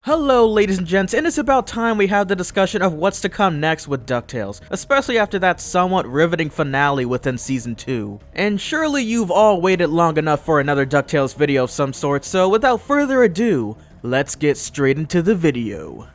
Hello ladies and gents, and it's about time we have the discussion of what's to come next with DuckTales, especially after that somewhat riveting finale within Season 2. And surely you've all waited long enough for another DuckTales video of some sort, so without further ado, let's get straight into the video.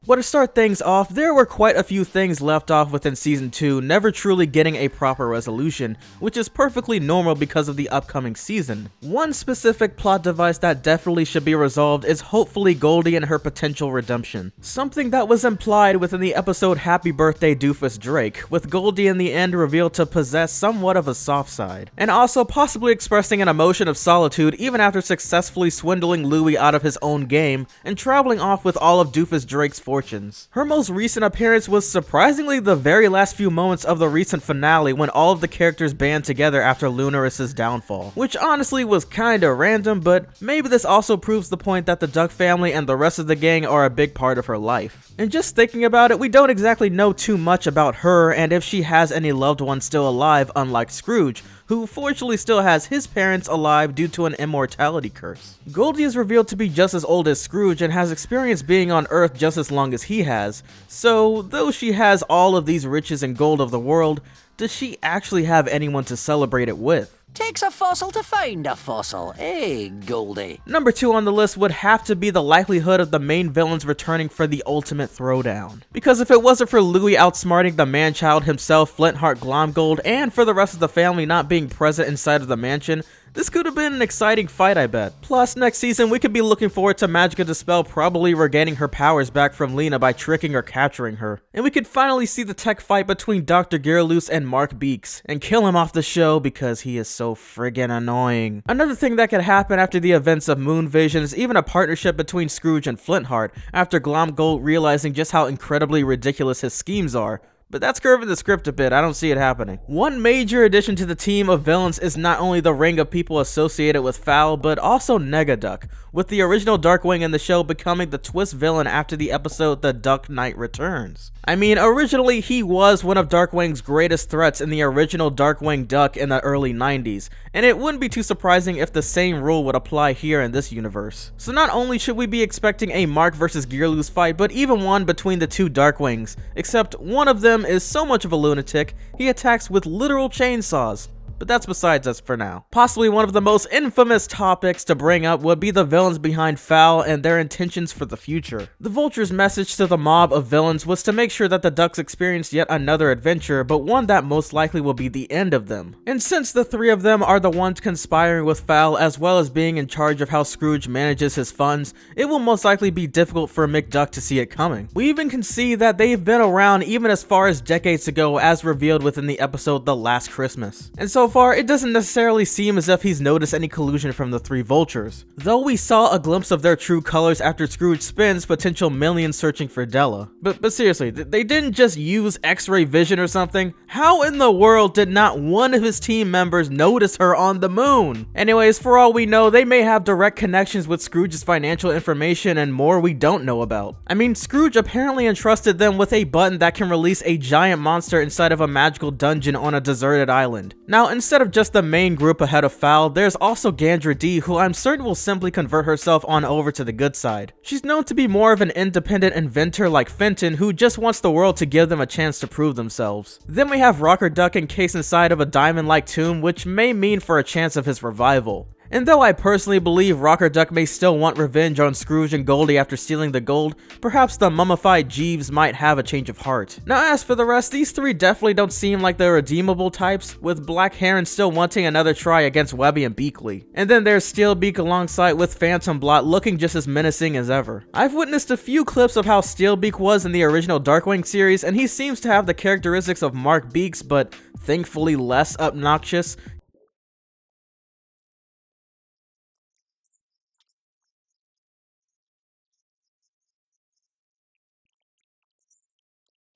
Well, to start things off, there were quite a few things left off within Season 2, never truly getting a proper resolution, which is perfectly normal because of the upcoming season. One specific plot device that definitely should be resolved is hopefully Goldie and her potential redemption. Something that was implied within the episode Happy Birthday Doofus Drake, with Goldie in the end revealed to possess somewhat of a soft side, and also possibly expressing an emotion of solitude even after successfully swindling Louie out of his own game and traveling off with all of Doofus Drake's fortunes. Her most recent appearance was surprisingly the very last few moments of the recent finale when all of the characters band together after Lunaris's downfall, which honestly was kinda random, but maybe this also proves the point that the Duck family and the rest of the gang are a big part of her life. And just thinking about it, we don't exactly know too much about her and if she has any loved ones still alive, unlike Scrooge, who fortunately still has his parents alive due to an immortality curse. Goldie is revealed to be just as old as Scrooge and has experienced being on Earth just as long as he has, so though she has all of these riches and gold of the world, does she actually have anyone to celebrate it with? Takes a fossil to find a fossil, eh, Goldie? Number 2 on the list would have to be the likelihood of the main villains returning for the ultimate throwdown. Because if it wasn't for Louie outsmarting the man-child himself, Flintheart Glomgold, and for the rest of the family not being present inside of the mansion, this could have been an exciting fight, I bet. Plus, next season, we could be looking forward to Magica De Spell probably regaining her powers back from Lena by tricking or capturing her. And we could finally see the tech fight between Dr. Gearloose and Mark Beaks, and kill him off the show because he is so friggin' annoying. Another thing that could happen after the events of Moon Vision is even a partnership between Scrooge and Flintheart, after Glomgold realizing just how incredibly ridiculous his schemes are. But that's curving the script a bit, I don't see it happening. One major addition to the team of villains is not only the ring of people associated with F.O.W.L, but also Negaduck, with the original Darkwing in the show becoming the twist villain after the episode The Duck Knight Returns. I mean, originally he was one of Darkwing's greatest threats in the original Darkwing Duck in the early 90s, and it wouldn't be too surprising if the same rule would apply here in this universe. So not only should we be expecting a Mark vs. Gearloose fight, but even one between the two Darkwings, except one of them is so much of a lunatic, he attacks with literal chainsaws. But that's besides us for now. Possibly one of the most infamous topics to bring up would be the villains behind F.O.W.L and their intentions for the future. The Vulture's message to the mob of villains was to make sure that the Ducks experienced yet another adventure, but one that most likely will be the end of them. And since the three of them are the ones conspiring with F.O.W.L as well as being in charge of how Scrooge manages his funds, it will most likely be difficult for McDuck to see it coming. We even can see that they've been around even as far as decades ago, as revealed within the episode The Last Christmas. And so far, it doesn't necessarily seem as if he's noticed any collusion from the three vultures, though we saw a glimpse of their true colors after Scrooge spins potential millions searching for Della. But seriously, they didn't just use X-ray vision or something? How in the world did not one of his team members notice her on the moon? Anyways, for all we know, they may have direct connections with Scrooge's financial information and more we don't know about. I mean, Scrooge apparently entrusted them with a button that can release a giant monster inside of a magical dungeon on a deserted island. Now, instead of just the main group ahead of F.O.W.L, there's also Gandra D, who I'm certain will simply convert herself on over to the good side. She's known to be more of an independent inventor like Fenton, who just wants the world to give them a chance to prove themselves. Then we have Rocker Duck encased inside of a diamond-like tomb, which may mean for a chance of his revival. And though I personally believe Rocker Duck may still want revenge on Scrooge and Goldie after stealing the gold, perhaps the mummified Jeeves might have a change of heart. Now as for the rest, these three definitely don't seem like the redeemable types, with Black Heron still wanting another try against Webby and Beakley. And then there's Steelbeak alongside with Phantom Blot looking just as menacing as ever. I've witnessed a few clips of how Steelbeak was in the original Darkwing series, and he seems to have the characteristics of Mark Beaks, but thankfully less obnoxious.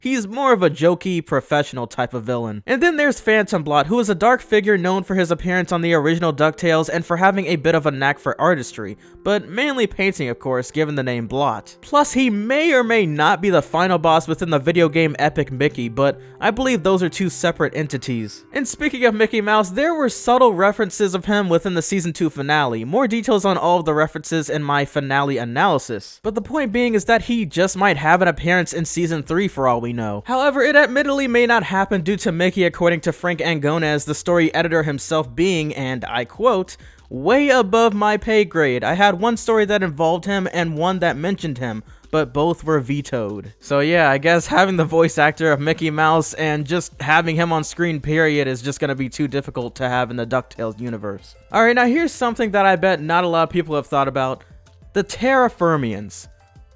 He's more of a jokey, professional type of villain. And then there's Phantom Blot, who is a dark figure known for his appearance on the original DuckTales and for having a bit of a knack for artistry, but mainly painting of course, given the name Blot. Plus, he may or may not be the final boss within the video game Epic Mickey, but I believe those are two separate entities. And speaking of Mickey Mouse, there were subtle references of him within the Season 2 finale. More details on all of the references in my finale analysis. But the point being is that he just might have an appearance in Season 3 for all we know. However, it admittedly may not happen due to Mickey, according to Frank Angones, the story editor himself, being, and I quote, "way above my pay grade. I had one story that involved him and one that mentioned him, but both were vetoed." So yeah, I guess having the voice actor of Mickey Mouse and just having him on screen period is just gonna be too difficult to have in the DuckTales universe. Alright, now here's something that I bet not a lot of people have thought about. The Terra Firmians.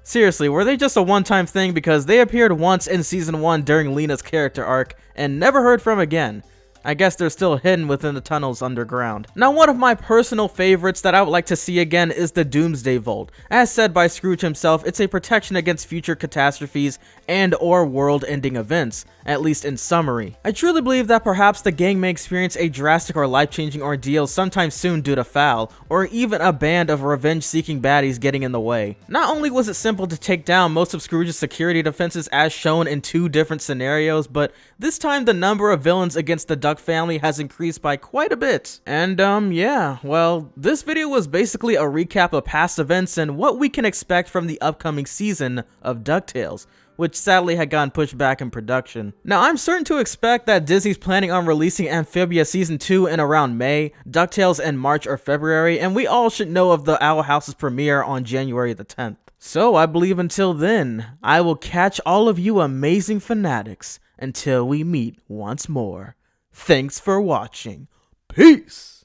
Seriously, were they just a one-time thing? Because they appeared once in Season 1 during Lena's character arc and never heard from again. I guess they're still hidden within the tunnels underground. Now, one of my personal favorites that I would like to see again is the Doomsday Vault. As said by Scrooge himself, it's a protection against future catastrophes and or world-ending events, at least in summary. I truly believe that perhaps the gang may experience a drastic or life-changing ordeal sometime soon due to F.O.W.L, or even a band of revenge-seeking baddies getting in the way. Not only was it simple to take down most of Scrooge's security defenses as shown in 2 different scenarios, but this time the number of villains against the Duck family has increased by quite a bit. And yeah, well, this video was basically a recap of past events and what we can expect from the upcoming season of DuckTales, which sadly had gotten pushed back in production. Now, I'm certain to expect that Disney's planning on releasing Amphibia Season 2 in around May, DuckTales in March or February, and we all should know of the Owl House's premiere on January the 10th. So I believe until then, I will catch all of you amazing fanatics until we meet once more. Thanks for watching. Peace!